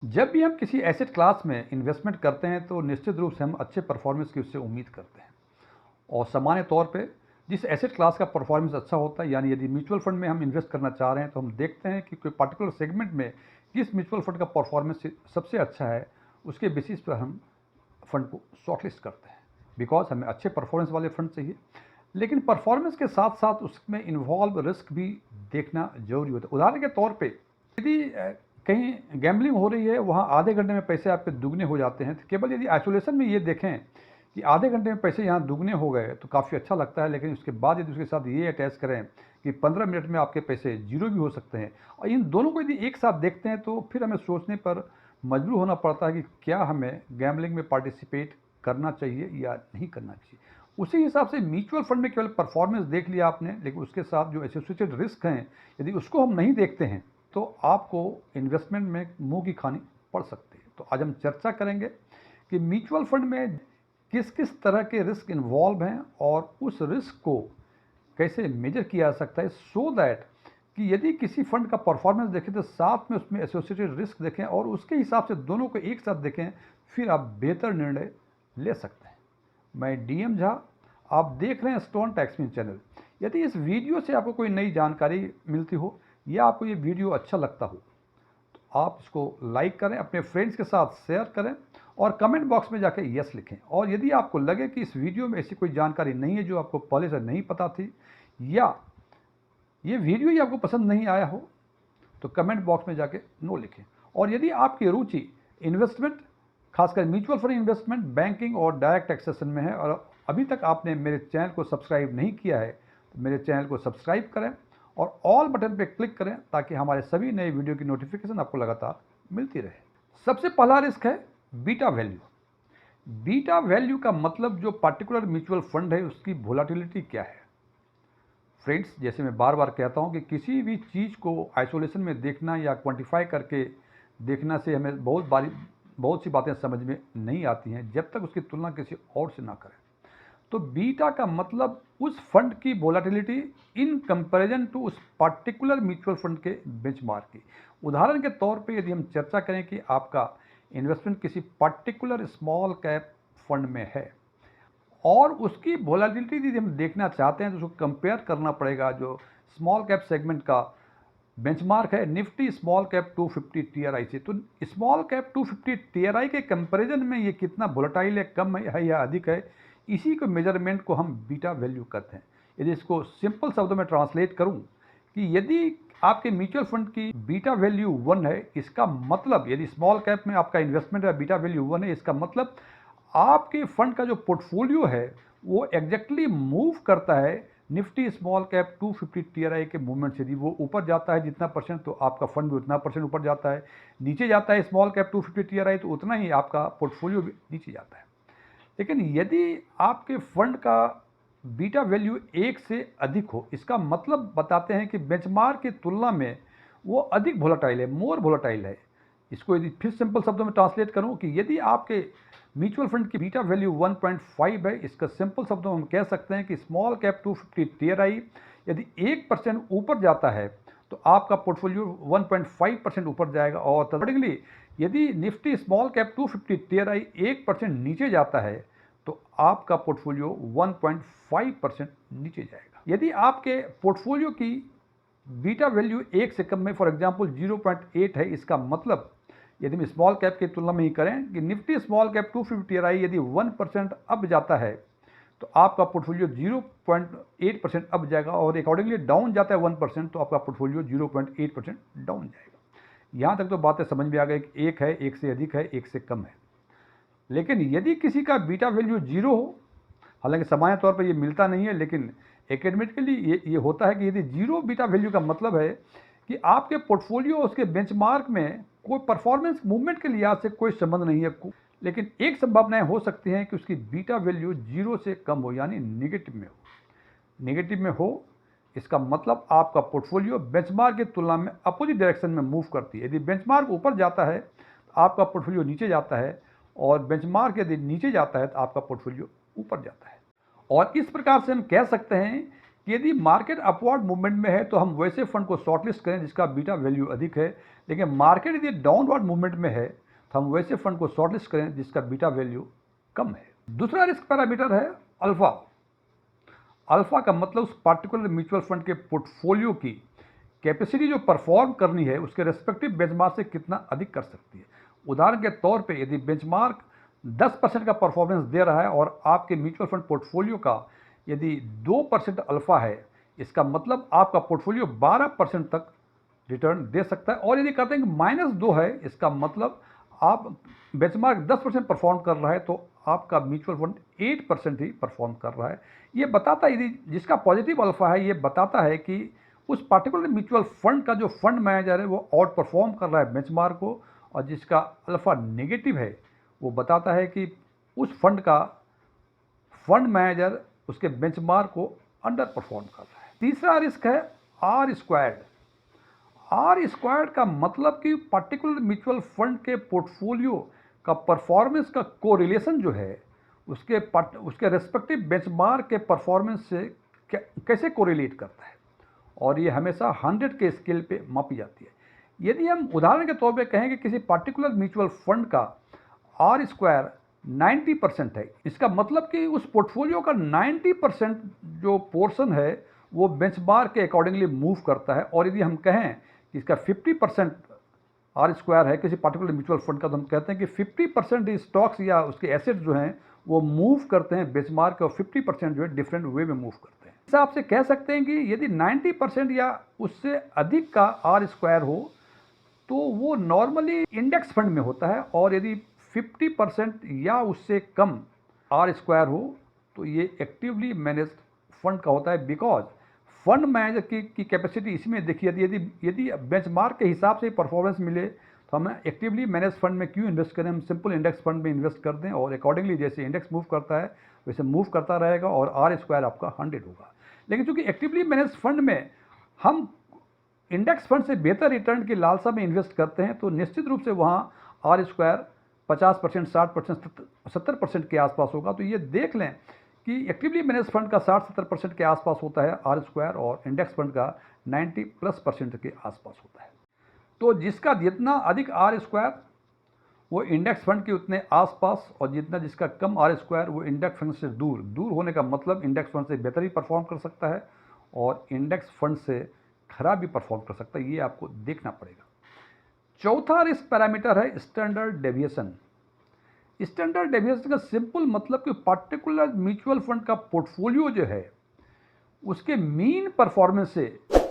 जब भी हम किसी एसेट क्लास में इन्वेस्टमेंट करते हैं तो निश्चित रूप से हम अच्छे परफॉर्मेंस की उससे उम्मीद करते हैं। और सामान्य तौर पे जिस एसेट क्लास का परफॉर्मेंस अच्छा होता है, यानी यदि म्यूचुअल फंड में हम इन्वेस्ट करना चाह रहे हैं तो हम देखते हैं कि कोई पर्टिकुलर सेगमेंट में किस म्यूचुअल फंड का परफॉर्मेंस सबसे अच्छा है। उसके बेसिस पर हम फंड को शॉर्टलिस्ट करते हैं, बिकॉज हमें अच्छे परफॉर्मेंस वाले फंड चाहिए। लेकिन परफॉर्मेंस के साथ साथ उसमें इन्वॉल्व रिस्क भी देखना जरूरी होता है। उदाहरण के तौर पे यदि कहीं गैम्बलिंग हो रही है, वहाँ आधे घंटे में पैसे आपके दुगने हो जाते हैं, तो केवल यदि आइसोलेशन में ये देखें कि आधे घंटे में पैसे यहाँ दुगने हो गए तो काफ़ी अच्छा लगता है। लेकिन उसके बाद यदि उसके साथ ये अटैच करें कि 15 मिनट में आपके पैसे जीरो भी हो सकते हैं, और इन दोनों को यदि एक साथ देखते हैं तो फिर हमें सोचने पर मजबूर होना पड़ता है कि क्या हमें गैम्बलिंग में पार्टिसिपेट करना चाहिए या नहीं करना चाहिए। उसी हिसाब से म्यूचुअल फंड में केवल परफॉर्मेंस देख लिया आपने, लेकिन उसके साथ जो एसोसिएटेड रिस्क हैं यदि उसको हम नहीं देखते हैं तो आपको इन्वेस्टमेंट में मुंह की खानी पड़ सकती है। तो आज हम चर्चा करेंगे कि म्यूचुअल फंड में किस किस तरह के रिस्क इन्वॉल्व हैं और उस रिस्क को कैसे मेजर किया जा सकता है, सो दैट कि यदि किसी फंड का परफॉर्मेंस देखें तो साथ में उसमें एसोसिएटेड रिस्क देखें और उसके हिसाब से दोनों को एक साथ देखें, फिर आप बेहतर निर्णय ले सकते हैं। मैं डीएम झा, आप देख रहे हैं स्टोन टैक्समी चैनल। यदि इस वीडियो से आपको कोई नई जानकारी मिलती हो या आपको ये वीडियो अच्छा लगता हो तो आप इसको लाइक करें, अपने फ्रेंड्स के साथ शेयर करें और कमेंट बॉक्स में जाके यस लिखें। और यदि आपको लगे कि इस वीडियो में ऐसी कोई जानकारी नहीं है जो आपको पहले से नहीं पता थी, या ये वीडियो ही आपको पसंद नहीं आया हो, तो कमेंट बॉक्स में जाके नो लिखें। और यदि आपकी रुचि इन्वेस्टमेंट, खासकर म्यूचुअल फंड इन्वेस्टमेंट, बैंकिंग और डायरेक्ट टैक्सेशन में है और अभी तक आपने मेरे चैनल को सब्सक्राइब नहीं किया है तो मेरे चैनल को सब्सक्राइब करें और ऑल बटन पर क्लिक करें ताकि हमारे सभी नए वीडियो की नोटिफिकेशन आपको लगातार मिलती रहे। सबसे पहला रिस्क है बीटा वैल्यू। बीटा वैल्यू का मतलब जो पर्टिकुलर म्यूचुअल फंड है उसकी वोलाटिलिटी क्या है। फ्रेंड्स, जैसे मैं बार बार कहता हूं कि किसी भी चीज़ को आइसोलेशन में देखना या क्वांटिफाई करके देखना से हमें बहुत सी बातें समझ में नहीं आती हैं जब तक उसकी तुलना किसी और से ना करें। तो बीटा का मतलब उस फंड की वोलाटिलिटी इन कंपैरिजन टू उस पर्टिकुलर म्यूचुअल फंड के बेंचमार्क की। उदाहरण के तौर पे यदि हम चर्चा करें कि आपका इन्वेस्टमेंट किसी पर्टिकुलर स्मॉल कैप फंड में है और उसकी वोलाटिलिटी यदि हम देखना चाहते हैं तो उसको कंपेयर करना पड़ेगा। जो स्मॉल कैप सेगमेंट का बेंचमार्क है निफ्टी स्मॉल कैप 250 टीआरआई से, तो स्मॉल कैप 250 टीआरआई के कंपैरिजन में ये कितना वोलेटाइल है, कम है या अधिक है, इसी को मेजरमेंट को हम बीटा वैल्यू कहते हैं। यदि इसको सिंपल शब्दों में ट्रांसलेट करूं कि यदि आपके म्यूचुअल फंड की बीटा वैल्यू 1 है, इसका मतलब यदि स्मॉल कैप में आपका इन्वेस्टमेंट है, बीटा वैल्यू 1 है, इसका मतलब आपके फंड का जो पोर्टफोलियो है वो एग्जैक्टली मूव करता है निफ्टी स्मॉल कैप 250 टीआरआई के मूवमेंट से। यदि वो ऊपर जाता है जितना परसेंट तो आपका फंड भी उतना परसेंट ऊपर जाता है, नीचे जाता है स्मॉल कैप 250 टीआरआई तो उतना ही आपका पोर्टफोलियो भी नीचे जाता है। लेकिन यदि आपके फंड का बीटा वैल्यू 1 से अधिक हो, इसका मतलब बताते हैं कि बेंचमार्क की तुलना में वो अधिक वोलेटाइल है, मोर वोलेटाइल है। इसको यदि फिर सिंपल शब्दों में ट्रांसलेट करूं कि यदि आपके म्यूचुअल फंड की बीटा वैल्यू 1.5 है, इसका सिंपल शब्दों में हम कह सकते हैं कि स्मॉल कैप 250 टीआरआई यदि 1% ऊपर जाता है तो आपका पोर्टफोलियो 1.5% ऊपर जाएगा। और अकॉर्डिंगली यदि निफ्टी स्मॉल कैप 250 टीआरआई 1% नीचे जाता है तो आपका पोर्टफोलियो 1.5% नीचे जाएगा। यदि आपके पोर्टफोलियो की बीटा वैल्यू 1 से कम में, फॉर एग्जांपल 0.8 है, इसका मतलब यदि हम स्मॉल कैप की तुलना में ही करें कि निफ्टी स्मॉल कैप 250 टीआरआई यदि 1% अप जाता है तो आपका पोर्टफोलियो 0.8% अप जाएगा, और अकॉर्डिंगली डाउन जाता है 1% तो आपका पोर्टफोलियो 0.8% डाउन जाएगा। यहाँ तक तो बातें समझ में आ गई कि एक है, एक से अधिक है, एक से कम है। लेकिन यदि किसी का बीटा वैल्यू 0 हो, हालांकि सामान्य तौर पर ये मिलता नहीं है, लेकिन एकेडमिकली ये होता है कि यदि 0 बीटा वैल्यू का मतलब है कि आपके पोर्टफोलियो उसके बेंचमार्क में कोई परफॉर्मेंस मूवमेंट के लिहाज से कोई संबंध नहीं है। लेकिन एक संभावनाएं हो सकती हैं कि उसकी बीटा वैल्यू 0 से कम हो, यानी नेगेटिव में हो। नेगेटिव में हो इसका मतलब आपका पोर्टफोलियो बेंचमार्क की तुलना में अपोजिट डायरेक्शन में मूव करती है। यदि बेंचमार्क ऊपर जाता है तो आपका पोर्टफोलियो नीचे जाता है, और बेंचमार्क यदि नीचे जाता है तो आपका पोर्टफोलियो ऊपर जाता है। और इस प्रकार से हम कह सकते हैं कि यदि मार्केट अपवर्ड मूवमेंट में है तो हम वैसे फंड को शॉर्टलिस्ट करें जिसका बीटा वैल्यू अधिक है, लेकिन मार्केट यदि डाउनवर्ड मूवमेंट में है तो हम वैसे फंड को शॉर्टलिस्ट करें जिसका बीटा वैल्यू कम है। दूसरा रिस्क पैरामीटर है अल्फा। अल्फा का मतलब उस पार्टिकुलर म्यूचुअल फंड के पोर्टफोलियो की कैपेसिटी जो परफॉर्म करनी है उसके रेस्पेक्टिव बेंचमार्क से कितना अधिक कर सकती है। उदाहरण के तौर पे यदि बेंचमार्क 10% का परफॉर्मेंस दे रहा है और आपके म्यूचुअल फंड पोर्टफोलियो का यदि 2% अल्फा है, इसका मतलब आपका पोर्टफोलियो 12% तक रिटर्न दे सकता है। और यदि कहते हैं कि -2 है, इसका मतलब आप बेंचमार्क 10% परफॉर्म कर रहा है तो आपका म्यूचुअल फंड 8% ही परफॉर्म कर रहा है। ये बताता है, यदि जिसका पॉजिटिव अल्फा है, ये बताता है कि उस पार्टिकुलर म्यूचुअल फंड का जो फंड मैनेजर है वो आउट परफॉर्म कर रहा है बेंचमार्क को, और जिसका अल्फा नेगेटिव है वो बताता है कि उस फंड का फंड मैनेजर उसके बेंचमार्क को अंडर परफॉर्म कर रहा है। तीसरा रिस्क है आर स्क्वायर्ड। आर स्क्वायर्ड का मतलब कि पर्टिकुलर म्यूचुअल फंड के पोर्टफोलियो का परफॉर्मेंस का कोरिलेशन जो है उसके रेस्पेक्टिव बेंचमार्क के परफॉर्मेंस से कैसे कोरिलेट करता है, और ये हमेशा 100 के स्केल पे मापी जाती है। यदि हम उदाहरण के तौर पे कहें कि किसी पर्टिकुलर म्यूचुअल फंड का आर स्क्वायर 90% है, इसका मतलब कि उस पोर्टफोलियो का 90% जो पोर्शन है वो बेंचमार्क के अकॉर्डिंगली मूव करता है। और यदि हम कहें कि इसका 50% आर स्क्वायर है किसी पर्टिकुलर म्यूचुअल फंड का, तो हम कहते हैं कि 50% स्टॉक्स या उसके एसेट जो हैं वो मूव करते हैं बेंचमार्क, और 50% जो है डिफरेंट वे में मूव करते हैं। इस हिसाब से कह सकते हैं कि यदि 90% या उससे अधिक का आर स्क्वायर हो तो वो नॉर्मली इंडेक्स फंड में होता है, और यदि 50% या उससे कम आर स्क्वायर हो तो ये एक्टिवली मैनेज्ड फंड का होता है। बिकॉज फंड मैनेजर की कैपेसिटी इसमें देखिए, यदि बेंचमार्क के हिसाब से परफॉर्मेंस मिले तो हम एक्टिवली मैनेज फंड में क्यों इन्वेस्ट करें, हम सिंपल इंडेक्स फंड में इन्वेस्ट कर दें और अकॉर्डिंगली जैसे इंडेक्स मूव करता है वैसे मूव करता रहेगा और आर स्क्वायर आपका 100 होगा। लेकिन चूंकि एक्टिवली मैनेज फंड में हम इंडेक्स फंड से बेहतर रिटर्न की लालसा में इन्वेस्ट करते हैं तो निश्चित रूप से वहाँ आर स्क्वायर 50%, 60%, 70% के आसपास होगा। तो ये देख लें कि एक्टिवली मैनेज फंड का 60-70% के आसपास होता है आर स्क्वायर, और इंडेक्स फंड का 90+% के आसपास होता है। तो जिसका जितना अधिक आर स्क्वायर वो इंडेक्स फंड के उतने आसपास, और जिसका कम आर स्क्वायर वो इंडेक्स फंड से दूर होने का मतलब इंडेक्स फंड से बेहतर ही परफॉर्म कर सकता है और इंडेक्स फंड से खराब भी परफॉर्म कर सकता है। ये आपको देखना पड़ेगा। चौथा रिस्क पैरामीटर है स्टैंडर्ड डेविएशन। स्टैंडर्ड डेविएशन का सिंपल मतलब कि पर्टिकुलर म्यूचुअल फंड का पोर्टफोलियो जो है उसके मीन परफॉर्मेंस से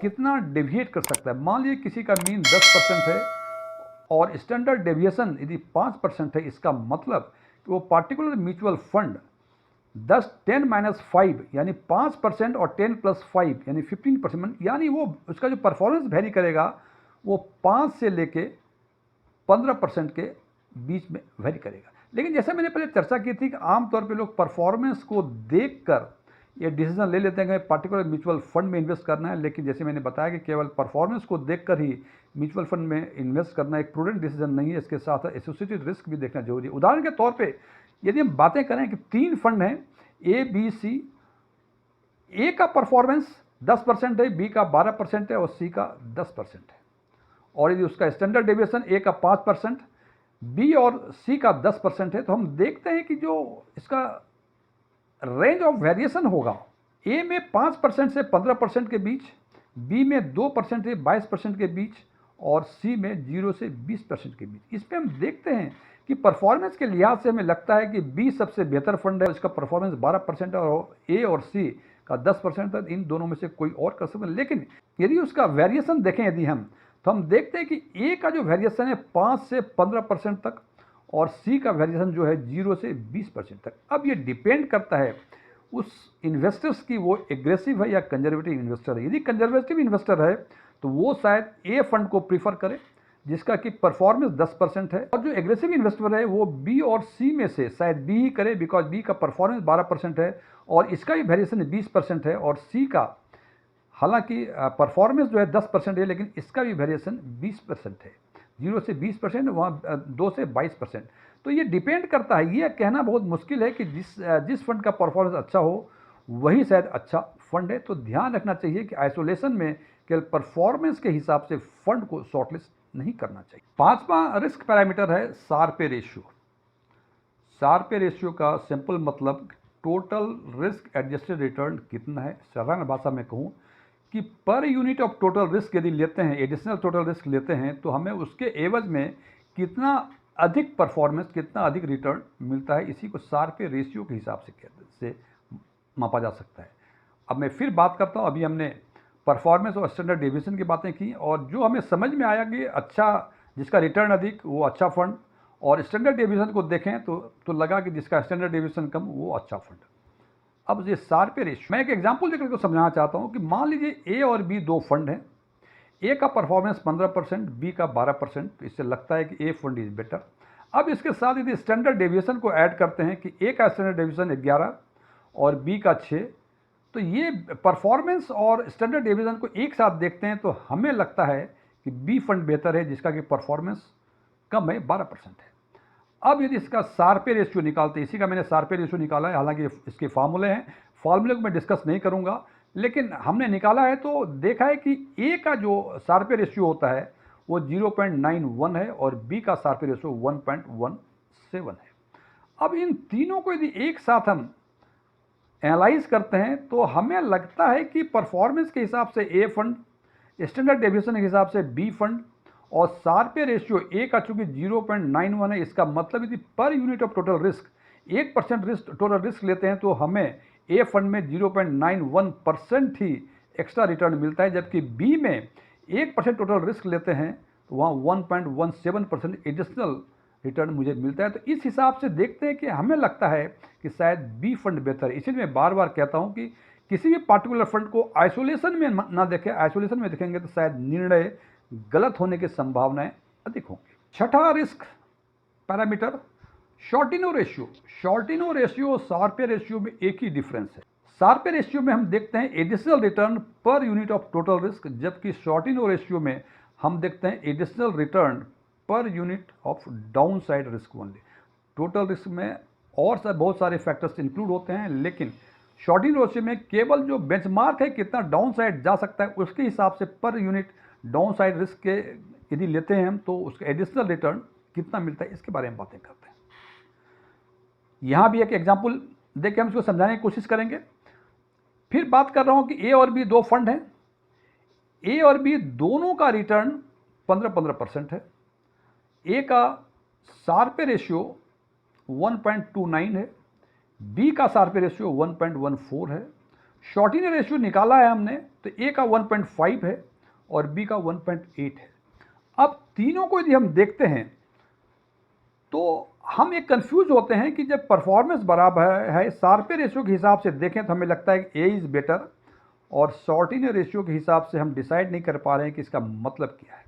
कितना डेविएट कर सकता है। मान लीजिए किसी का मीन 10% है और स्टैंडर्ड डेविएशन यदि 5% है, इसका मतलब कि वो पर्टिकुलर म्यूचुअल फंड 10 - 5 यानी 5% और 10+5 यानी 15%, यानी वो उसका जो परफॉर्मेंस वेरी करेगा वो 5 से लेके 15% के बीच में वेरी करेगा। लेकिन जैसे मैंने पहले चर्चा की थी कि आमतौर पे लोग परफॉर्मेंस को देखकर ये डिसीजन ले लेते हैं कि पर्टिकुलर म्यूचुअल फंड में इन्वेस्ट करना है, लेकिन जैसे मैंने बताया कि केवल परफॉर्मेंस को देखकर ही म्यूचुअल फंड में इन्वेस्ट करना एक प्रूडेंट डिसीजन नहीं है, इसके साथ एसोसिएटेड रिस्क भी देखना जरूरी है। उदाहरण के तौर पे यदि हम बातें करें कि 3 फंड हैं ए बी सी, ए का परफॉर्मेंस 10% है, बी का 12% है और सी का 10% है, और यदि उसका स्टैंडर्ड डेविएशन ए का 5%, बी और सी का 10% है, तो हम देखते हैं कि जो इसका रेंज ऑफ वेरिएशन होगा ए में 5% से 15% के बीच, बी में 2% से 22% के बीच और सी में 0 से 20% के बीच। इस पर हम देखते हैं कि परफॉर्मेंस के लिहाज से हमें लगता है कि बी सबसे बेहतर फंड है, इसका परफॉर्मेंस 12% है और ए और सी का 10% है, इन दोनों में से कोई और कर सकता है। लेकिन यदि उसका वेरिएशन देखें यदि हम, तो हम देखते हैं कि ए का जो वेरिएशन है 5 से 15% तक और सी का वेरिएशन जो है 0 से 20% तक। अब ये डिपेंड करता है उस इन्वेस्टर्स की, वो एग्रेसिव है या कंजर्वेटिव इन्वेस्टर है। यदि कंजर्वेटिव इन्वेस्टर है तो वो शायद ए फंड को प्रीफर करे जिसका कि परफॉर्मेंस 10% है, और जो एग्रेसिव इन्वेस्टर है वो बी और सी में से शायद बी ही करे, बिकॉज बी का परफॉर्मेंस 12% है और इसका भी वेरिएशन 20% है, और सी का हालांकि परफॉर्मेंस जो है 10% है लेकिन इसका भी वेरिएशन 20% है, 0 से 20%, वहाँ 2 से 22%। तो ये डिपेंड करता है, ये कहना बहुत मुश्किल है कि जिस फंड का परफॉर्मेंस अच्छा हो वही शायद अच्छा फंड है, तो ध्यान रखना चाहिए कि आइसोलेशन में केवल परफॉर्मेंस के हिसाब से फंड को शॉर्टलिस्ट नहीं करना चाहिए। पांचवा रिस्क पैरामीटर है शार्पे रेशियो। शार्पे रेशियो का सिंपल मतलब टोटल रिस्क एडजस्टेड रिटर्न कितना है। साधारण भाषा में कहूँ कि per unit of total risk यदि लेते हैं, एडिशनल टोटल रिस्क लेते हैं, तो हमें उसके एवज में कितना अधिक परफॉर्मेंस, कितना अधिक रिटर्न मिलता है, इसी को शार्पे रेशियो के हिसाब से मापा जा सकता है। अब मैं फिर बात करता हूँ, अभी हमने परफॉर्मेंस और स्टैंडर्ड डेविएशन की बातें की, और जो हमें समझ में आया कि अच्छा, जिसका रिटर्न अधिक वो अच्छा फंड, और स्टैंडर्ड डेविएशन को देखें तो लगा कि जिसका स्टैंडर्ड डेविएशन कम वो अच्छा फंड। अब ये शार्पे रेशियो, मैं एक एग्जांपल देकर को समझाना चाहता हूँ कि मान लीजिए ए और बी दो फंड हैं, ए का परफॉर्मेंस 15%, बी का 12%, तो इससे लगता है कि ए फंड इज बेटर। अब इसके साथ यदि स्टैंडर्ड डेविएशन को ऐड करते हैं कि ए का स्टैंडर्ड डेविएशन 11 और बी का 6, तो ये परफॉर्मेंस और स्टैंडर्ड डेविएशन को एक साथ देखते हैं तो हमें लगता है कि बी फंड बेहतर है, जिसका कि परफॉर्मेंस कम है, 12% है। अब यदि इसका शार्पे रेशियो निकालते हैं, इसी का मैंने शार्पे रेशियो निकाला है, हालांकि इसके फार्मूले हैं, फार्मूले को मैं डिस्कस नहीं करूंगा, लेकिन हमने निकाला है तो देखा है कि ए का जो शार्पे रेशियो होता है वो 0.91 है और बी का शार्पे रेशियो 1.17 है। अब इन तीनों को यदि एक साथ हम एनालाइज करते हैं तो हमें लगता है कि परफॉर्मेंस के हिसाब से ए फंड, स्टैंडर्ड डेविएशन के हिसाब से बी फंड, और शार्पे रेशियो ए का चूंकि 0.91 है, इसका मतलब यदि per unit of total risk 1% risk total risk लेते हैं तो हमें ए फंड में 0.91% ही एक्स्ट्रा रिटर्न मिलता है, जबकि बी में 1% टोटल रिस्क लेते हैं तो वहाँ 1.17% एडिशनल रिटर्न मुझे मिलता है। तो इस हिसाब से देखते हैं कि हमें लगता है कि शायद बी फंड बेहतर है। इसलिए मैं बार बार कहता हूँ कि किसी भी पार्टिकुलर फंड को आइसोलेशन में ना देखें, आइसोलेशन में देखेंगे तो शायद निर्णय गलत होने की संभावनाएं अधिक होंगी। छठा रिस्क पैरामीटर शॉर्टिनो रेशियो। शॉर्टिनो रेशियो और शार्पे रेशियो में एक ही डिफरेंस है। शार्पे रेशियो में हम देखते हैं additional return per unit of total risk, जबकि शॉर्टिनो रेशियो में हम देखते हैं additional return per unit of down side risk only. Total risk में और बहुत सारे फैक्टर्स इंक्लूड होते हैं, लेकिन शॉर्टिनो रेशियो में केवल जो बेंचमार्क है, कितना डाउन साइड जा सकता है, उसके हिसाब से per unit down side risk के यदि लेते हैं हम तो उसका एडिशनल रिटर्न कितना मिलता है, इसके बारे में बातें करते हैं। यहां भी एक एग्जांपल देके हम इसको समझाने की कोशिश करेंगे। फिर बात कर रहा हूं कि ए और बी दो फंड हैं, ए और बी दोनों का रिटर्न 15-15% है। ए का शार्पे रेशियो 1.29 है, बी का शार्पे रेशियो 1.14 है। शॉर्टिनो रेशियो निकाला है हमने तो ए का 1.5 है और बी का 1.8 है। अब तीनों को यदि हम देखते हैं तो हम एक कंफ्यूज होते हैं कि जब परफॉर्मेंस बराबर है, शार्पे रेशियो के हिसाब से देखें तो हमें लगता है कि ए इज़ बेटर, और शॉर्टिनो रेशियो के हिसाब से हम डिसाइड नहीं कर पा रहे हैं कि इसका मतलब क्या है।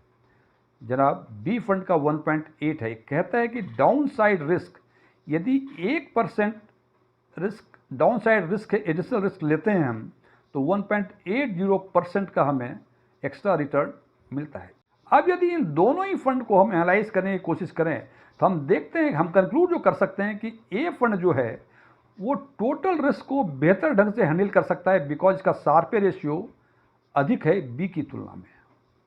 जनाब बी फंड का 1.8 है, कहता है कि डाउन साइड रिस्क यदि 1% risk down side risk additional risk लेते हैं हम तो 1.80% का हमें एक्स्ट्रा रिटर्न मिलता है। अब यदि इन दोनों ही फंड को हम एनालाइज करने की कोशिश करें तो हम देखते हैं, हम कंक्लूड जो कर सकते हैं कि ए फंड जो है वो टोटल रिस्क को बेहतर ढंग से हैंडल कर सकता है, बिकॉज इसका शार्पे रेशियो अधिक है बी की तुलना में।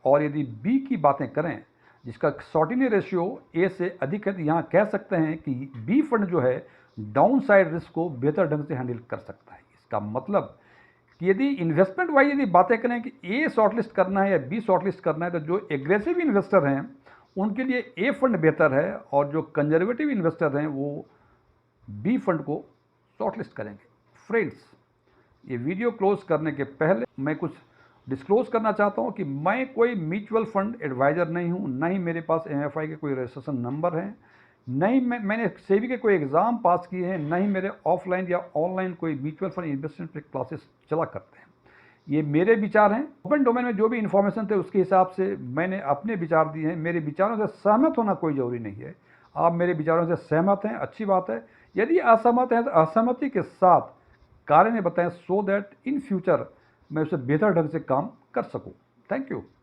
और यदि बी की बातें करें जिसका शॉर्टिनो रेशियो ए से अधिक है, तो यहाँ कह सकते हैं कि बी फंड जो है डाउन साइड रिस्क को बेहतर ढंग से हैंडल कर सकता है। इसका मतलब कि यदि इन्वेस्टमेंट वाइज यदि बातें करें कि ए शॉर्टलिस्ट करना है या बी शॉर्टलिस्ट करना है, तो जो एग्रेसिव इन्वेस्टर हैं उनके लिए ए फंड बेहतर है, और जो कंजर्वेटिव इन्वेस्टर हैं वो बी फंड को शॉर्टलिस्ट करेंगे। फ्रेंड्स, ये वीडियो क्लोज करने के पहले मैं कुछ डिस्क्लोज करना चाहता हूँ कि मैं कोई म्यूचुअल फंड एडवाइज़र नहीं हूँ, न ही मेरे पास एमएफआई के कोई रजिस्ट्रेशन नंबर हैं, नहीं मैंने सेबी के कोई एग्ज़ाम पास किए हैं, नहीं मेरे ऑफलाइन या ऑनलाइन कोई म्यूचुअल फंड इन्वेस्टमेंट पे क्लासेस चला करते हैं। ये मेरे विचार हैं, ओपन डोमेन में जो भी इन्फॉर्मेशन थे उसके हिसाब से मैंने अपने विचार दिए हैं। मेरे विचारों से सहमत होना कोई ज़रूरी नहीं है। आप मेरे विचारों से सहमत हैं, अच्छी बात है। यदि असहमत हैं तो असहमति के साथ कारण बताएं, सो दैट इन फ्यूचर मैं उसे बेहतर ढंग से काम कर सकूँ। Thank you.